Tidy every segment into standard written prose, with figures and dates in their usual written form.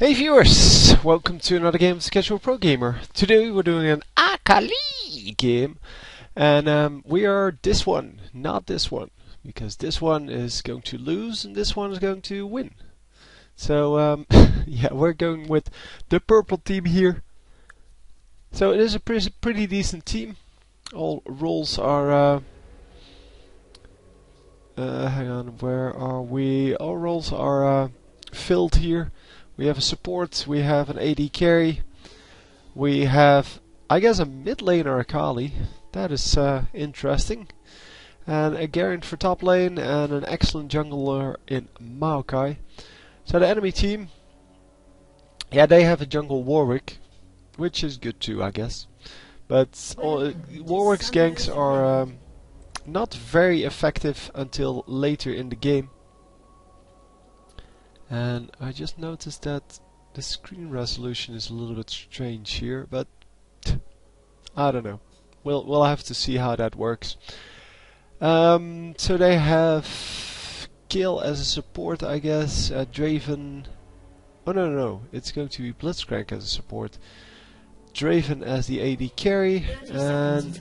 Hey viewers, welcome to another game of the Casual Pro Gamer. Today we're doing an Akali game, and we are this one, not this one, because this one is going to lose and this one is going to win. So yeah, we're going with the purple team here. So it is a pretty decent team. All roles are hang on, where are we? All roles are filled here. We have a support, we have an AD carry, we have, I guess, a mid laner Akali. That is interesting. And a Garen for top lane and an excellent jungler in Maokai. So the enemy team, yeah, they have a jungle Warwick, which is good too, I guess. But Warwick's ganks are not very effective until later in the game. And I just noticed that the screen resolution is a little bit strange here, but I don't know. We'll have to see how that works. So they have Kill as a support, I guess. Draven. Oh no, it's going to be Blitzcrank as a support. Draven as the AD carry, and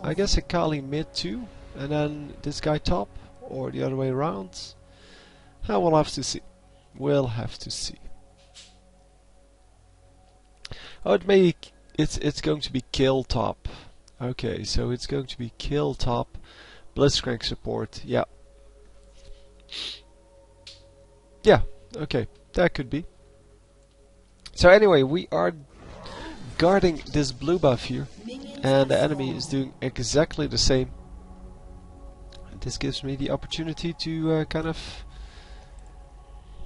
I guess Akali mid too, and then this guy top, or the other way around. We'll have to see. We'll have to see. Oh, it's going to be kill top. Okay, so it's going to be kill top, Blitzcrank support. Yeah. Yeah. Okay, that could be. So anyway, we are guarding this blue buff here, and the enemy is doing exactly the same. And this gives me the opportunity to kind of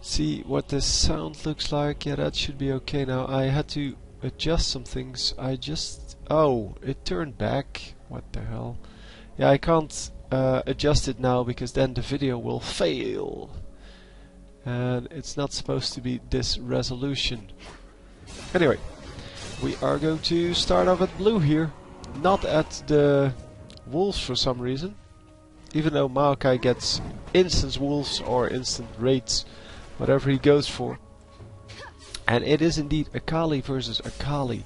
see what the sound looks like. Yeah, that should be okay now. I had to adjust some things. Oh, it turned back. What the hell? Yeah, I can't adjust it now because then the video will fail. And it's not supposed to be this resolution. Anyway, we are going to start off at blue here. Not at the wolves for some reason. Even though Maokai gets instant wolves or instant raids, whatever he goes for. And it is indeed Akali versus Akali,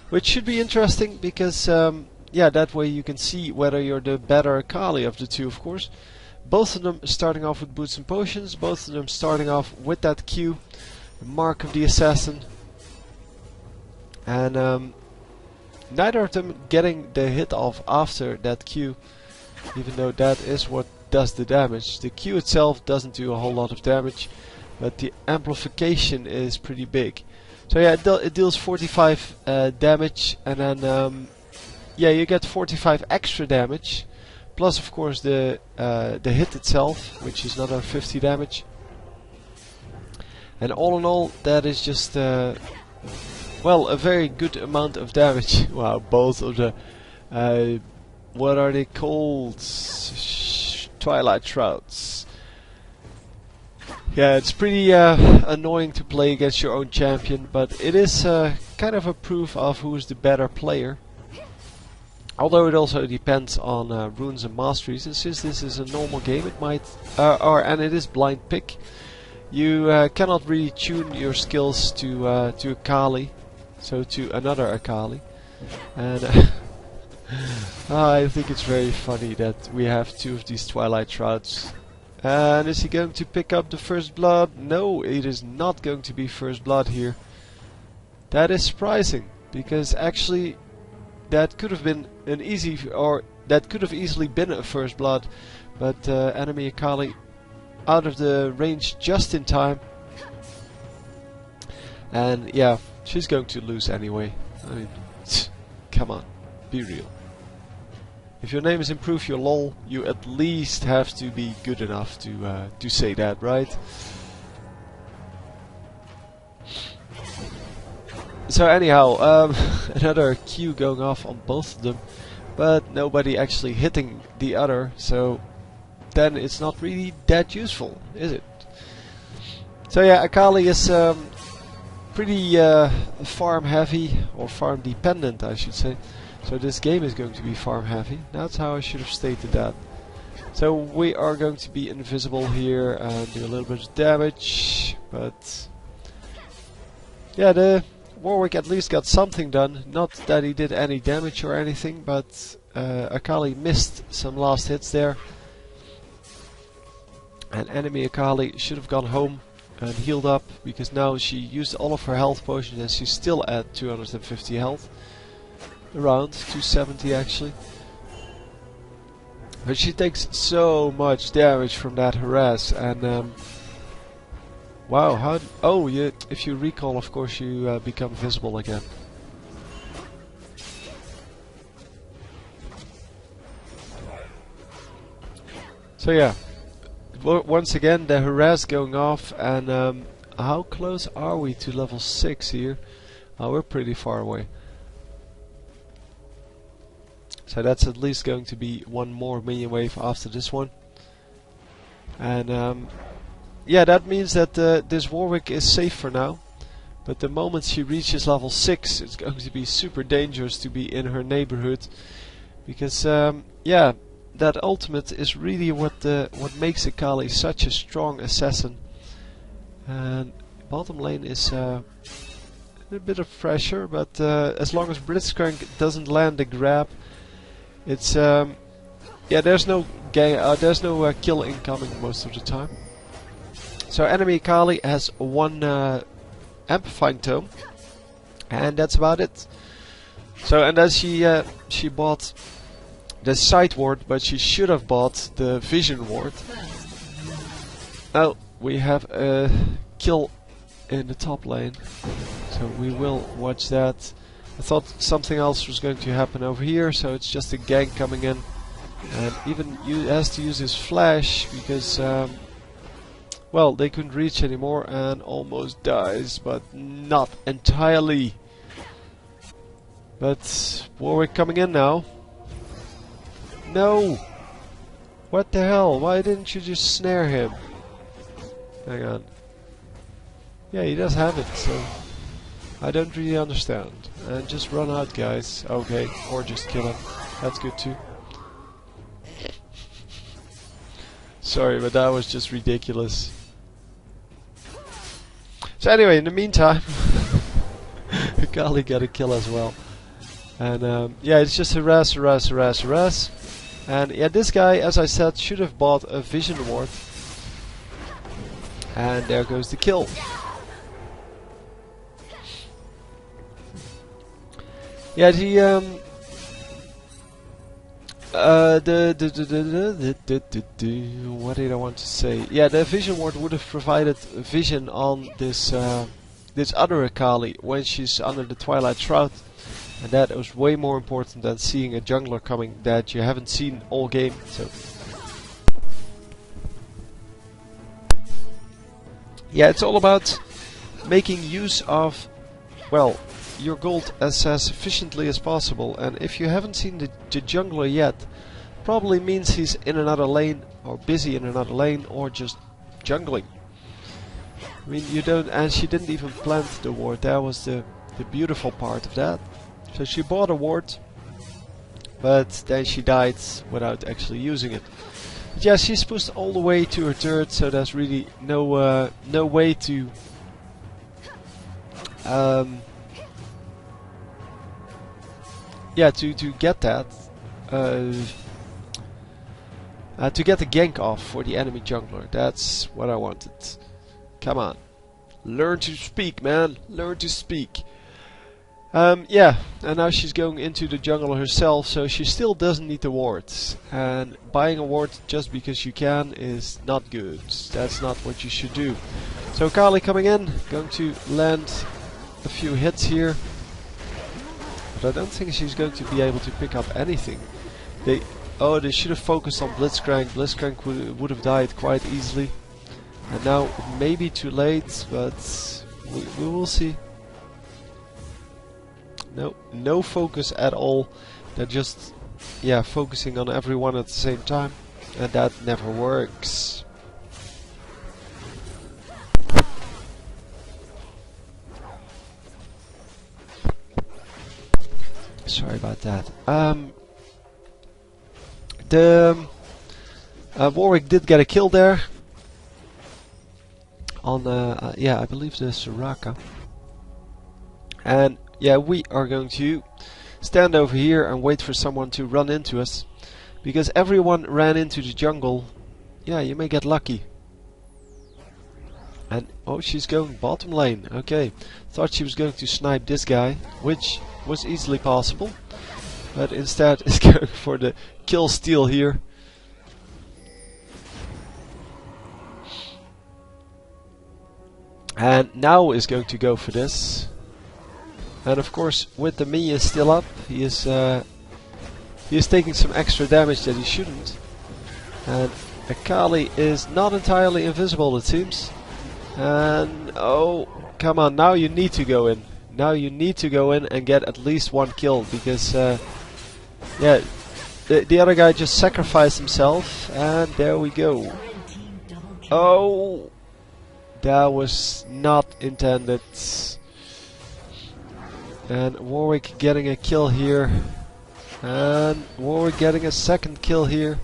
which should be interesting because yeah, that way you can see whether you're the better Akali of the two, of course. Both of them starting off with boots and potions, both of them starting off with that Q, the mark of the assassin, and neither of them getting the hit off after that Q, even though that is what does the damage. The Q itself doesn't do a whole lot of damage, but the amplification is pretty big. So yeah, it deals 45 damage, and then yeah, you get 45 extra damage, plus of course the hit itself, which is another 50 damage. And all in all, that is just well, a very good amount of damage. Wow, both of the what are they called? Twilight Shrouds. Yeah, it's pretty annoying to play against your own champion, but it is kind of a proof of who is the better player. Although it also depends on runes and masteries, and since this is a normal game, it might, and it is blind pick, you cannot really tune your skills to Akali, so to another Akali, and I think it's very funny that we have two of these Twilight Shrouds. And is he going to pick up the first blood? No, it is not going to be first blood here. That is surprising, because actually that could have been an that could have easily been a first blood, but enemy Akali out of the range just in time. And yeah, she's going to lose anyway. I mean, come on, be real. If your name is Improve Your LOL, you at least have to be good enough to say that, right? So anyhow, another Q going off on both of them, but nobody actually hitting the other, so then it's not really that useful, is it? So yeah, Akali is pretty farm heavy, or farm dependent I should say. So this game is going to be farm heavy. That's how I should have stated that. So we are going to be invisible here and do a little bit of damage, but Yeah, the Warwick at least got something done. Not that he did any damage or anything, but Akali missed some last hits there. And enemy Akali should have gone home and healed up, because now she used all of her health potions and she's still at 250 health. Around 270 actually. But she takes so much damage from that harass, and wow, how... Oh, if you recall, of course, you become visible again. So yeah, once again the harass going off, and how close are we to level 6 here? Oh, we're pretty far away. So that's at least going to be one more minion wave after this one. And yeah, that means that this Warwick is safe for now. But the moment she reaches level 6, it's going to be super dangerous to be in her neighborhood. Because yeah, that ultimate is really what makes Akali such a strong assassin. And bottom lane is a bit of pressure, but as long as Blitzcrank doesn't land the grab, it's yeah, there's no kill incoming most of the time. So enemy Akali has one amplifying tome, and that's about it. So, and then she bought the sight ward, but she should have bought the vision ward. Now we have a kill in the top lane, so we will watch that. I thought something else was going to happen over here, so it's just a gank coming in, and even has to use his flash because well, they couldn't reach anymore, and almost dies, but not entirely. But Warwick coming in now. No! What the hell? Why didn't you just snare him? Hang on. Yeah, he does have it, so I don't really understand. And just run out, guys. Okay, or just kill him. That's good too. Sorry, but that was just ridiculous. So anyway, in the meantime, Akali got a kill as well. And yeah, it's just harass. And yeah, this guy, as I said, should have bought a vision ward. And there goes the kill. Yeah, what did I want to say? Yeah, the vision ward would have provided vision on this this other Akali when she's under the Twilight Shroud, and that was way more important than seeing a jungler coming that you haven't seen all game. So yeah, it's all about making use of, well, your gold as efficiently as possible. And if you haven't seen the jungler yet, probably means he's in another lane, or busy in another lane, or just jungling. I mean, you don't, and she didn't even plant the ward. That was the beautiful part of that. So she bought a ward, but then she died without actually using it. But yeah, she's pushed all the way to her turret, so there's really no way to yeah, to get that, to get the gank off for the enemy jungler. That's what I wanted. Come on, learn to speak, man. Learn to speak. Yeah, and now she's going into the jungle herself, so she still doesn't need the wards. And buying a ward just because you can is not good. That's not what you should do. So Akali coming in, going to land a few hits here. But I don't think she's going to be able to pick up anything. They should have focused on Blitzcrank. Blitzcrank would have died quite easily. And now it may be too late, but we will see. No focus at all. They're just, yeah, focusing on everyone at the same time, and that never works. Sorry about that. The Warwick did get a kill there on yeah, I believe the Soraka. And yeah, we are going to stand over here and wait for someone to run into us. Because everyone ran into the jungle. Yeah, you may get lucky. And oh, she's going bottom lane. Okay, thought she was going to snipe this guy, which was easily possible. But instead is going for the kill steal here. And now is going to go for this. And of course, with the minions still up, he is taking some extra damage that he shouldn't. And Akali is not entirely invisible, it seems. And oh, come on, now you need to go in. Now you need to go in and get at least one kill, because yeah, the other guy just sacrificed himself, and there we go. Oh, that was not intended. And Warwick getting a kill here. And Warwick getting a second kill here.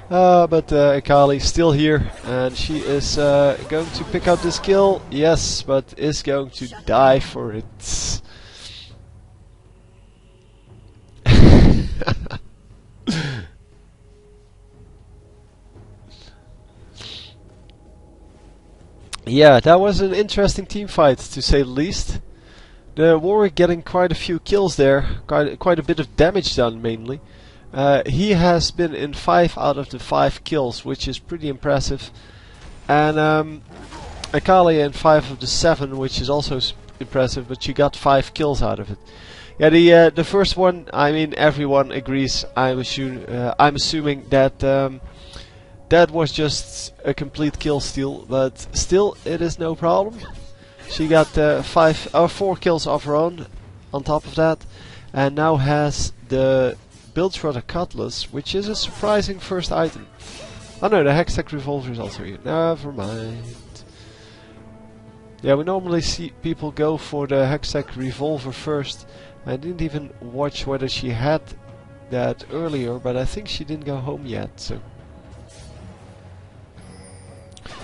But Akali still here, and she is going to pick up this kill. Yes, but is going to die for it. Yeah, that was an interesting team fight, to say the least. The Warwick getting quite a few kills there, quite a bit of damage done mainly. He has been in 5 out of the 5 kills, which is pretty impressive. And Akali in 5 of the 7, which is also impressive, but she got 5 kills out of it. Yeah, the first one, I mean, everyone agrees. I'm assuming that that was just a complete kill steal, but still, it is no problem. She got 4 kills of her own on top of that, and now has the Bilgewater Cutlass, which is a surprising first item. Oh no, the Hextech Revolver is also here. Never mind. Yeah, we normally see people go for the Hextech Revolver first. I didn't even watch whether she had that earlier, but I think she didn't go home yet, so.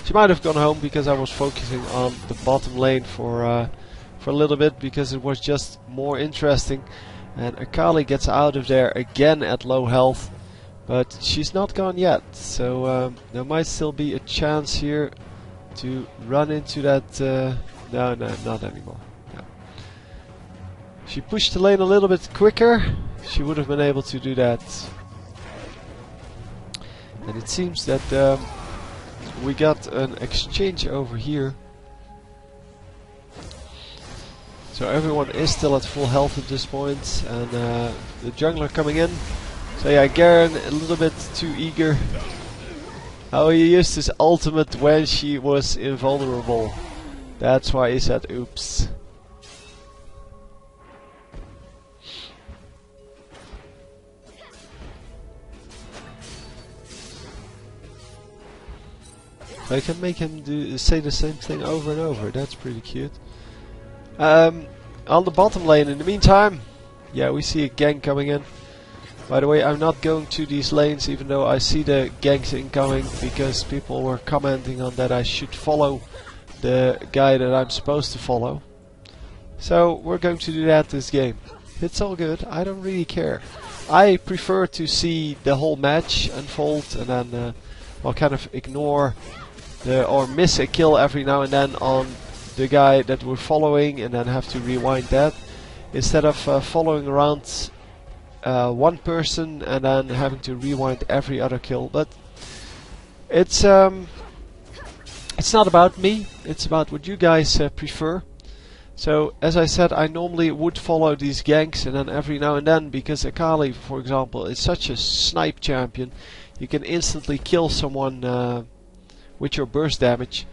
She might have gone home because I was focusing on the bottom lane for a little bit, because it was just more interesting. And Akali gets out of there again at low health, but she's not gone yet, so there might still be a chance here to run into that. No, not anymore. No. She pushed the lane a little bit quicker, she would have been able to do that. And it seems that we got an exchange over here. So everyone is still at full health at this point, and the jungler coming in. So yeah, Garen a little bit too eager. Oh, he used his ultimate when she was invulnerable. That's why he said oops. I can make him say the same thing over and over. That's pretty cute. On the bottom lane, in the meantime, yeah, we see a gank coming in. By the way, I'm not going to these lanes, even though I see the ganks incoming, because people were commenting on that I should follow the guy that I'm supposed to follow. So we're going to do that this game. It's all good. I don't really care. I prefer to see the whole match unfold, and then I'll kind of ignore or miss a kill every now and then on the guy that we're following, and then have to rewind that, instead of following around one person and then having to rewind every other kill. But it's not about me, it's about what you guys prefer. So as I said, I normally would follow these ganks, and then every now and then, because Akali, for example, is such a snipe champion, you can instantly kill someone with your burst damage.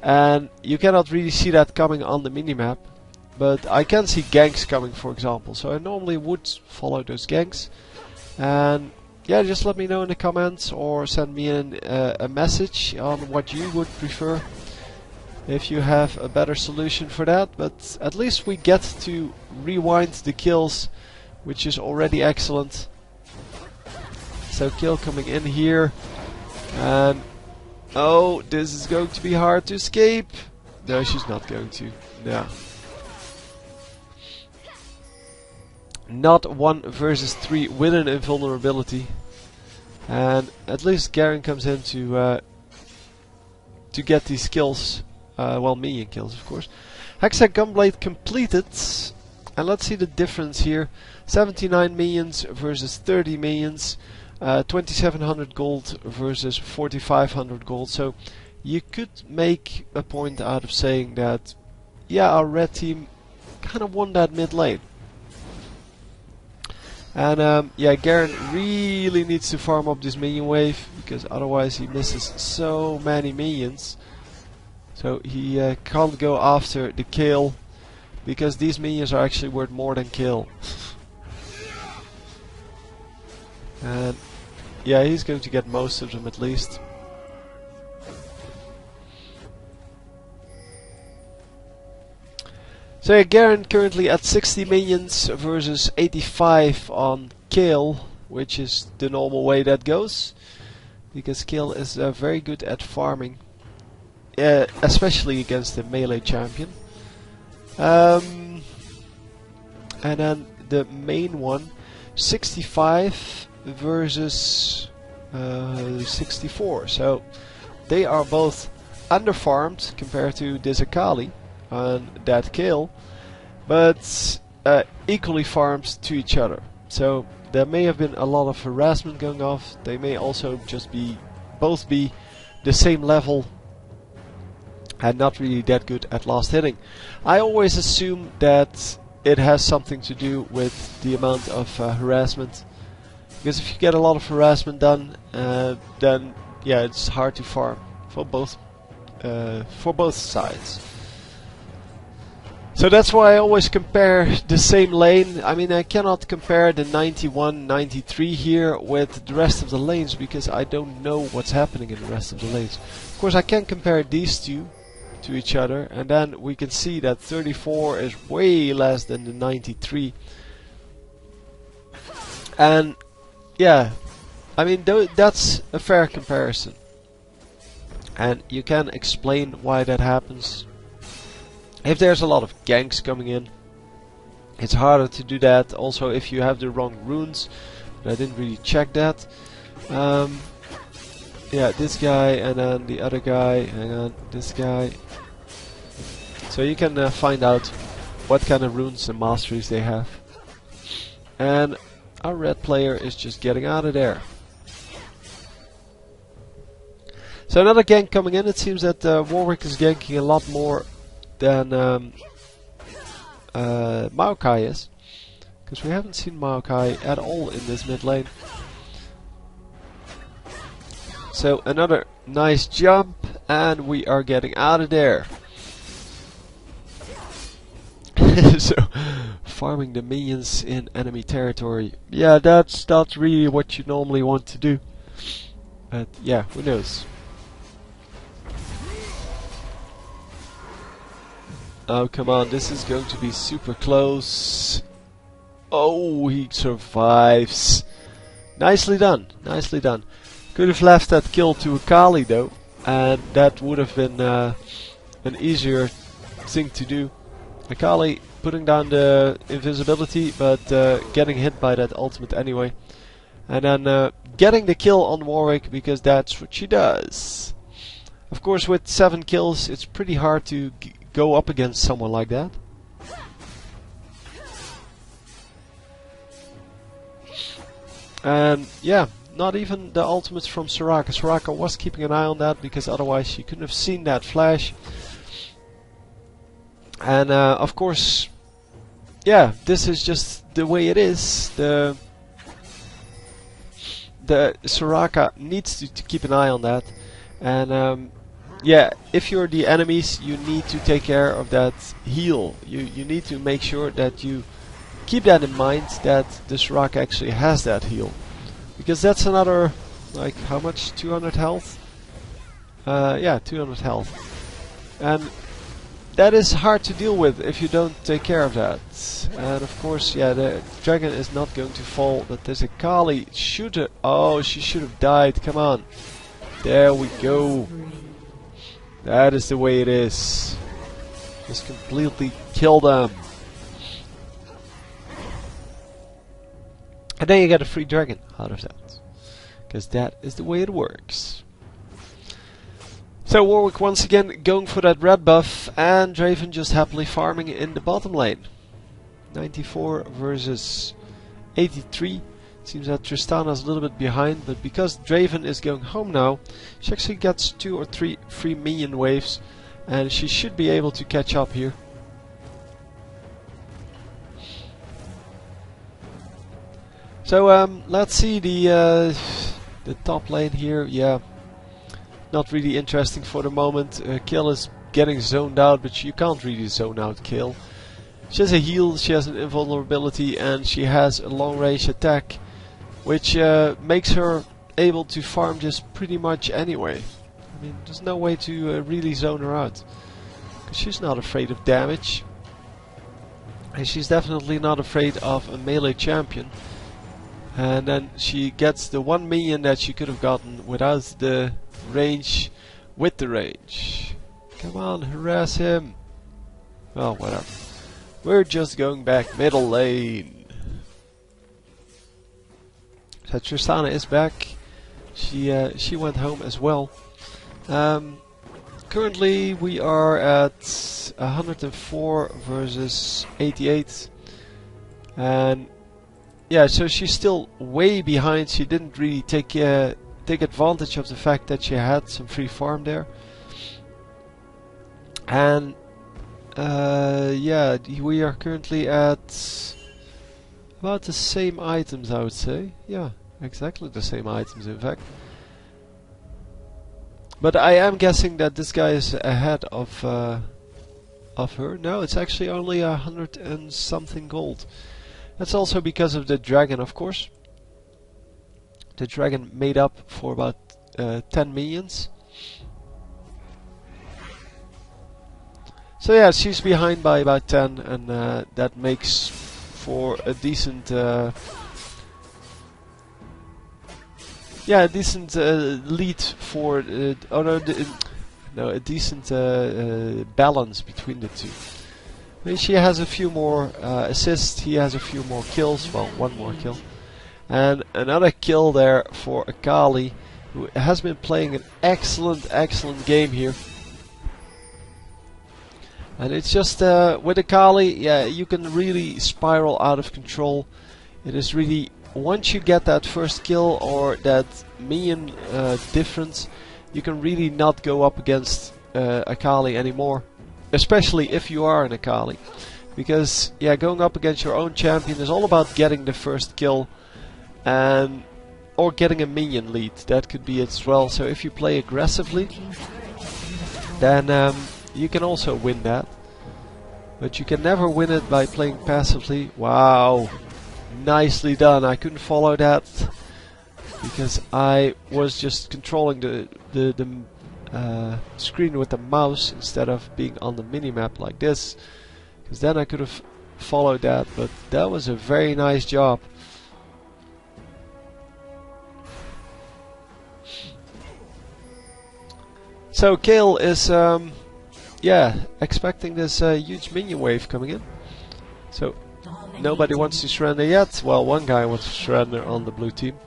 And you cannot really see that coming on the minimap, but I can see ganks coming, for example, so I normally would follow those ganks. And yeah, just let me know in the comments, or send me a message on what you would prefer, if you have a better solution for that. But at least we get to rewind the kills, which is already excellent. So kill coming in here, and oh, this is going to be hard to escape. No, she's not going to. No. Not 1 versus 3 with an invulnerability. And at least Garen comes in to get these kills. Well, minion kills, of course. Hexa Gunblade completed. And let's see the difference here. 79 minions versus 30 minions. 2700 gold versus 4500 gold. So you could make a point out of saying that, yeah, our red team kind of won that mid lane. And yeah, Garen really needs to farm up this minion wave, because otherwise he misses so many minions. So he can't go after the kill, because these minions are actually worth more than kill. And yeah, he's going to get most of them at least. So yeah, Garen currently at 60 minions versus 85 on Kale, which is the normal way that goes, because Kale is very good at farming, especially against the melee champion. And then the main one, 65 versus 64. So they are both underfarmed compared to this Akali and that Kale, but equally farmed to each other. So there may have been a lot of harassment going off. They may also just both be the same level and not really that good at last hitting. I always assume that it has something to do with the amount of harassment, because if you get a lot of harassment done, then yeah, it's hard to farm for both sides. So that's why I always compare the same lane. I mean, I cannot compare the 91, 93 here with the rest of the lanes, because I don't know what's happening in the rest of the lanes. Of course, I can compare these two to each other, and then we can see that 34 is way less than the 93. And yeah, I mean, that's a fair comparison. And you can explain why that happens. If there's a lot of ganks coming in, it's harder to do that. Also, if you have the wrong runes, but I didn't really check that. Yeah, this guy, and then the other guy, and then this guy. So you can find out what kind of runes and masteries they have. And our red player is just getting out of there. So another gank coming in. It seems that Warwick is ganking a lot more than Maokai is, because we haven't seen Maokai at all in this mid lane. So another nice jump, and we are getting out of there. So farming the minions in enemy territory, yeah, that's not really what you normally want to do, but yeah, who knows. Oh, come on, this is going to be super close. Oh, he survives. Nicely done, nicely done. Could have left that kill to Akali though, and that would have been an easier thing to do. Akali putting down the invisibility, but getting hit by that ultimate anyway. And then getting the kill on Warwick, because that's what she does. Of course, with 7 kills, it's pretty hard to go up against someone like that. And yeah, not even the ultimates from Soraka. Soraka was keeping an eye on that, because otherwise she couldn't have seen that flash. And of course, yeah, this is just the way it is. The Soraka needs to keep an eye on that. And yeah, if you're the enemies, you need to take care of that heal. You need to make sure that you keep that in mind, that the Soraka actually has that heal. Because that's another, like, how much? 200 health? Yeah, 200 health. And that is hard to deal with if you don't take care of that. And of course, yeah, the dragon is not going to fall, but there's a Kali. Shoot her. Oh, she should have died. Come on. There we go. That is the way it is. Just completely kill them. And then you get a free dragon out of that. Because that is the way it works. So Warwick once again going for that red buff, and Draven just happily farming in the bottom lane. 94 versus 83. Seems that Tristana's a little bit behind, but because Draven is going home now, she actually gets 2 or 3 free minion waves, and she should be able to catch up here. So let's see the top lane here. Yeah, not really interesting for the moment. Kill is getting zoned out, but you can't really zone out Kill. She has a heal, she has an invulnerability, and she has a long range attack, which makes her able to farm just pretty much anyway. I mean, there's no way to really zone her out, because she's not afraid of damage, and she's definitely not afraid of a melee champion. And then she gets the 1 minion that she could have gotten without the range with the range. Come on, harass him. Well, whatever. We're just going back middle lane. So Tristana is back. She went home as well. Currently we are at 104 versus 88. And yeah, so she's still way behind. She didn't really take advantage of the fact that she had some free farm there. And yeah, we are currently at about the same items, I would say. Yeah, exactly the same items, in fact. But I am guessing that this guy is ahead of her. No, it's actually only 100 and something gold. That's also because of the dragon, of course. The dragon made up for about 10 minions. So yeah, she's behind by about 10, and that makes for a decent lead for a decent balance between the two. I mean, she has a few more assists, he has a few more kills, well, 1 more kill. And another kill there for Akali, who has been playing an excellent game here. And it's just, with Akali, yeah, you can really spiral out of control. It is really, once you get that first kill or that minion difference, you can really not go up against Akali anymore. Especially if you are an Akali. Because, yeah, going up against your own champion is all about getting the first kill. Or getting a minion lead. That could be it as well. So if you play aggressively, then you can also win that. But you can never win it by playing passively. Wow. Nicely done. I couldn't follow that. Because I was just controlling the screen with the mouse instead of being on the minimap like this, because then I could have followed that, but that was a very nice job. So Kale is yeah, expecting this huge minion wave coming in. So nobody wants to surrender yet. Well, one guy wants to surrender on the blue team.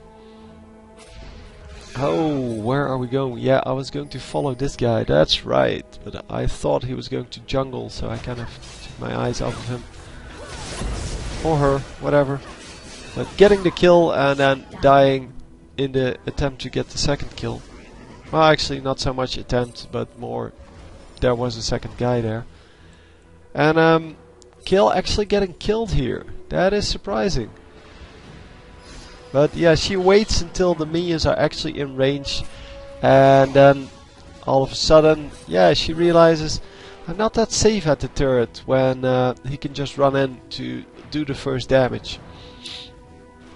Oh, where are we going? Yeah, I was going to follow this guy, that's right. But I thought he was going to jungle, so I kind of took my eyes off of him. Or her, whatever. But getting the kill and then dying in the attempt to get the second kill. Well, actually not so much attempt, but more there was a second guy there. And Kill actually getting killed here. That is surprising. But yeah, she waits until the minions are actually in range, and then all of a sudden, yeah, she realizes I'm not that safe at the turret when he can just run in to do the first damage.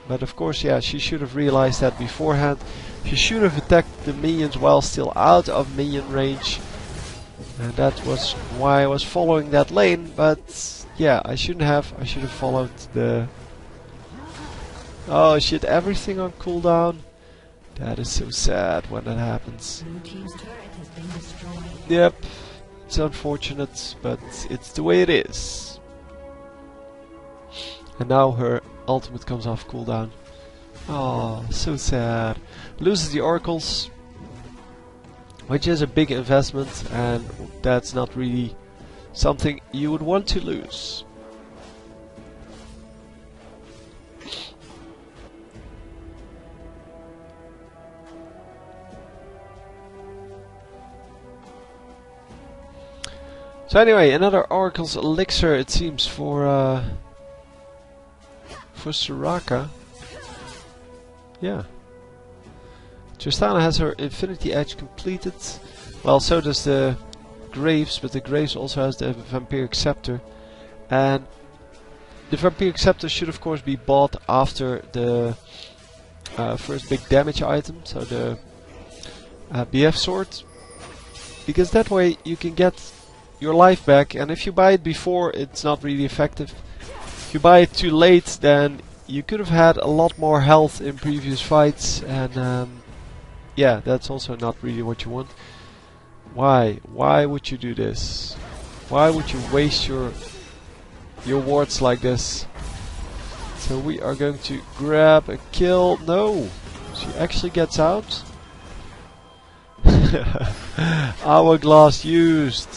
But of course, yeah, she should have realized that beforehand. She should have attacked the minions while still out of minion range, and that was why I was following that lane. But yeah, I shouldn't have. I should have followed the... Oh shit, everything on cooldown. That is so sad when that happens. Yep. It's unfortunate, but it's the way it is. And now her ultimate comes off cooldown. Oh, so sad. Loses the oracles, which is a big investment, and that's not really something you would want to lose. So anyway, another Oracle's Elixir, it seems, for Soraka. Yeah. Tristana has her Infinity Edge completed. Well, so does the Graves, but the Graves also has the Vampiric Scepter. And the Vampiric Scepter should of course be bought after the first big damage item, so the BF Sword. Because that way you can get your life back, and if you buy it before, it's not really effective. If you buy it too late, then you could have had a lot more health in previous fights, and yeah, that's also not really what you want. Why? Why would you do this? Why would you waste your wards like this? So we are going to grab a kill. No! She actually gets out. Hourglass used.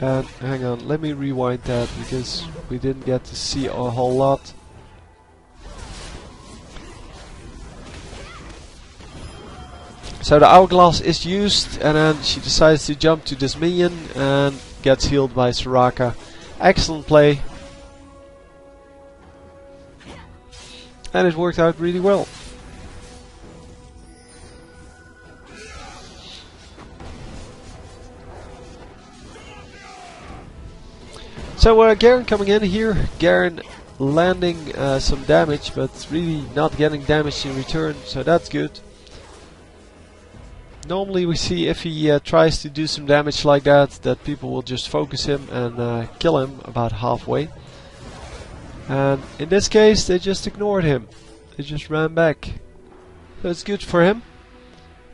And hang on, let me rewind that because we didn't get to see a whole lot. So the hourglass is used, and then she decides to jump to this minion and gets healed by Soraka. Excellent play. And it worked out really well. So Garen coming in here, Garen landing some damage, but really not getting damage in return, so that's good. Normally we see if he tries to do some damage like that people will just focus him and kill him about halfway. And in this case they just ignored him, they just ran back. So it's good for him,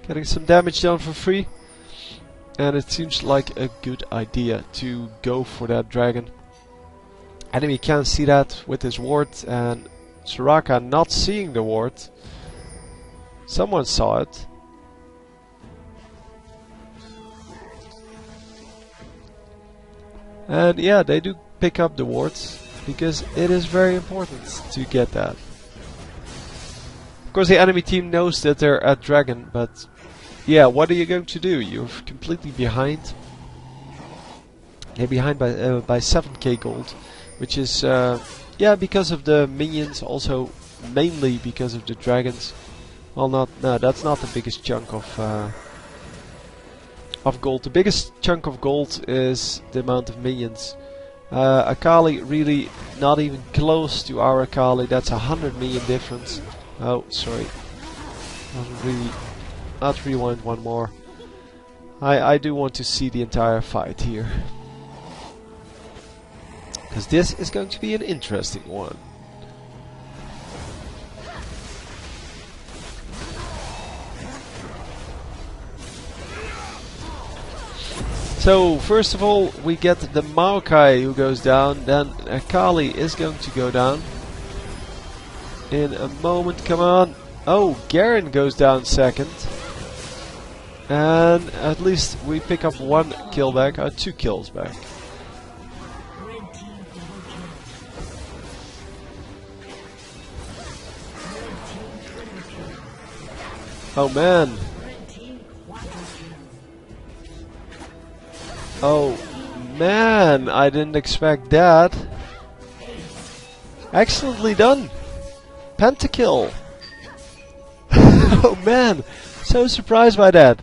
getting some damage done for free. And it seems like a good idea to go for that dragon. Enemy can't see that with his ward, and Soraka not seeing the ward. Someone saw it. And yeah, they do pick up the wards, because it is very important to get that. Of course the enemy team knows that they're at dragon, but yeah, what are you going to do? You're completely behind. You're behind by 7k gold, which is yeah, because of the minions, also mainly because of the dragons. Well, no, that's not the biggest chunk of gold. The biggest chunk of gold is the amount of minions. Akali really not even close to our Akali. That's 100 million difference. Oh, sorry. Not rewind one more. I do want to see the entire fight here, because this is going to be an interesting one. So first of all we get the Maokai who goes down, then Akali is going to go down in a moment. Come on. Oh, Garen goes down second. And at least we pick up one kill back, 2 kills back. Oh man. Oh man, I didn't expect that. Excellently done. Pentakill. Oh man, so surprised by that.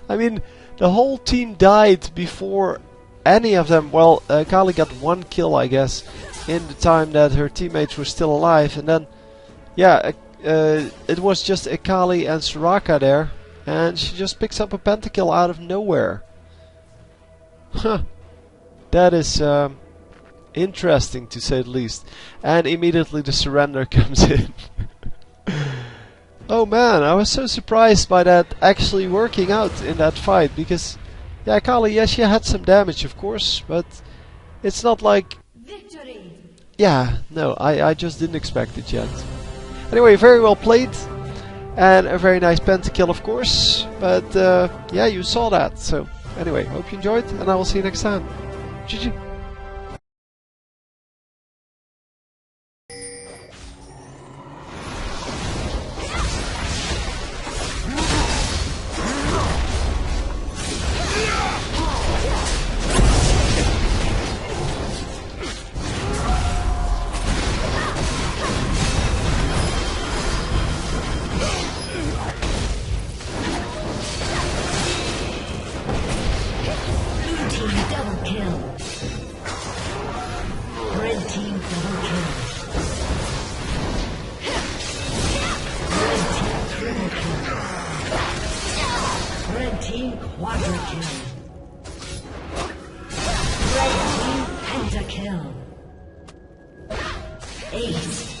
I mean, the whole team died before any of them. Well, Akali got 1 kill, I guess, in the time that her teammates were still alive, and then, yeah, it was just Akali and Soraka there, and she just picks up a pentakill out of nowhere. Huh. That is interesting, to say the least. And immediately the surrender comes in. Oh man, I was so surprised by that actually working out in that fight, because Yeah, Akali, yes, she had some damage, of course, but it's not like... Victory! Yeah, no, I just didn't expect it yet. Anyway, very well played. And a very nice pentakill, of course. But, yeah, you saw that. So, anyway, hope you enjoyed, and I will see you next time. GG! Red team quadra kill. Red team pentakill. Ace.